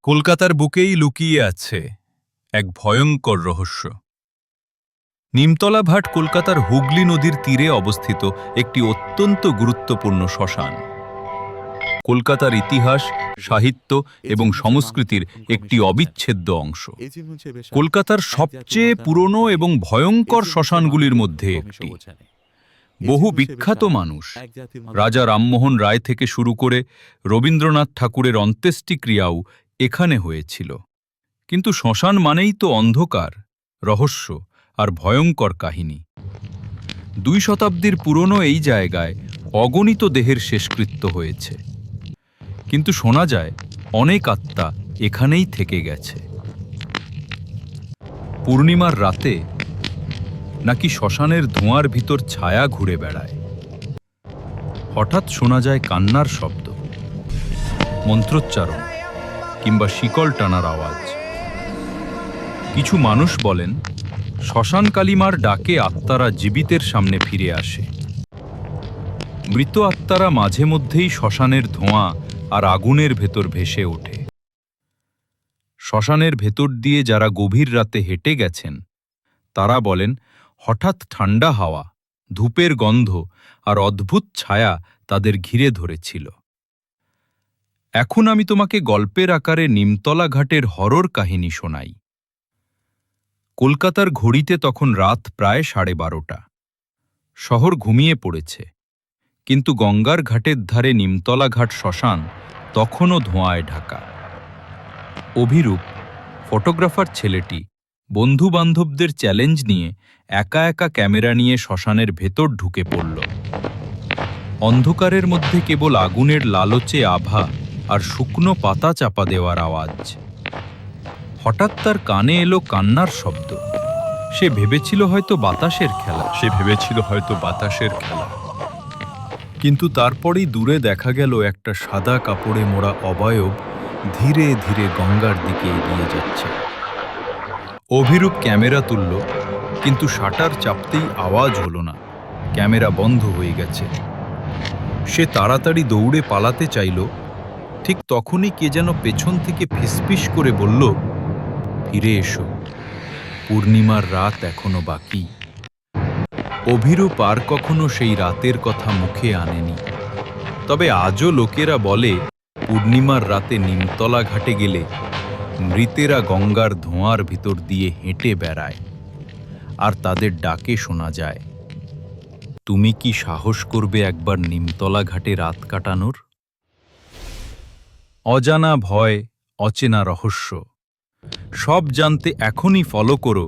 কলকাতার বুকেই লুকিয়ে আছে এক ভয়ঙ্কর রহস্য। নিমতলা ভাট কলকাতার হুগলি নদীর তীরে অবস্থিত একটি অত্যন্ত গুরুত্বপূর্ণ শ্মশান। কলকাতার ইতিহাস, সাহিত্য এবং সংস্কৃতির একটি অবিচ্ছেদ্য অংশ। কলকাতার সবচেয়ে পুরনো এবং ভয়ঙ্কর শ্মশানগুলির মধ্যে একটি। বহু বিখ্যাত মানুষ, রাজা রামমোহন রায় থেকে শুরু করে রবীন্দ্রনাথ ঠাকুরের অন্ত্যেষ্টিক্রিয়াও এখানে হয়েছিল। কিন্তু শ্মশান মানেই তো অন্ধকার, রহস্য আর ভয়ঙ্কর কাহিনী। 2 শতাব্দীর পুরনো এই জায়গায় অগণিত দেহের শেষকৃত্য হয়েছে, কিন্তু শোনা যায় অনেক আত্মা এখানেই থেকে গেছে। পূর্ণিমার রাতে নাকি শ্মশানের ধোঁয়ার ভিতর ছায়া ঘুরে বেড়ায়। হঠাৎ শোনা যায় কান্নার শব্দ, মন্ত্রোচ্চারণ কিংবা শিকল টানার আওয়াজ। কিছু মানুষ বলেন শ্মশান কালিমার ডাকে আত্মারা জীবিতের সামনে ফিরে আসে। মৃত আত্মারা মাঝে মধ্যেই শ্মশানের ধোঁয়া আর আগুনের ভেতর ভেসে ওঠে। শ্মশানের ভেতর দিয়ে যারা গভীর রাতে হেঁটে গেছেন তারা বলেন হঠাৎ ঠান্ডা হাওয়া, ধূপের গন্ধ আর অদ্ভুত ছায়া তাদের ঘিরে ধরেছিল। এখন আমি তোমাকে গল্পের আকারে নিমতলা ঘাটের হরর কাহিনী শোনাই। কলকাতার ঘড়িতে তখন রাত প্রায় 12:30। শহর ঘুমিয়ে পড়েছে, কিন্তু গঙ্গার ঘাটের ধারে নিমতলা ঘাট শ্মশান তখনও ধোঁয়ায় ঢাকা। অভিরূপ, ফটোগ্রাফার ছেলেটি, বন্ধু বান্ধবদের চ্যালেঞ্জ নিয়ে একা একা ক্যামেরা নিয়ে শ্মশানের ভেতর ঢুকে পড়ল। অন্ধকারের মধ্যে কেবল আগুনের লালচে আভা আর শুকনো পাতা চাপা দেওয়ার আওয়াজ। হঠাৎ তার কানে এলো কান্নার শব্দ। সে ভেবেছিল হয়তো বাতাসের খেলা। কিন্তু তারপরেই দূরে দেখা গেল একটা সাদা কাপড়ে মোড়া অবয়ব ধীরে ধীরে গঙ্গার দিকে এগিয়ে যাচ্ছে। অভিরূপ ক্যামেরা তুলল, কিন্তু শাটার চাপতেই আওয়াজ হলো না, ক্যামেরা বন্ধ হয়ে গেছে। সে তাড়াতাড়ি দৌড়ে পালাতে চাইল, ঠিক তখনই কে যেন পেছন থেকে ফিসফিস করে বলল, ফিরে এসো, পূর্ণিমার রাত এখনো বাকি। অভিরূপ আর কখনো সেই রাতের কথা মুখে আনেনি। তবে আজও লোকেরা বলে পূর্ণিমার রাতে নিমতলা ঘাটে গেলে মৃতেরা গঙ্গার ধোঁয়ার ভিতর দিয়ে হেঁটে বেড়ায় আর তাদের ডাকে শোনা যায়। তুমি কি সাহস করবে একবার নিমতলা ঘাটে রাত কাটানোর? অজানা ভয়, অচেনা রহস্য, সব জানতে এখনই ফলো করো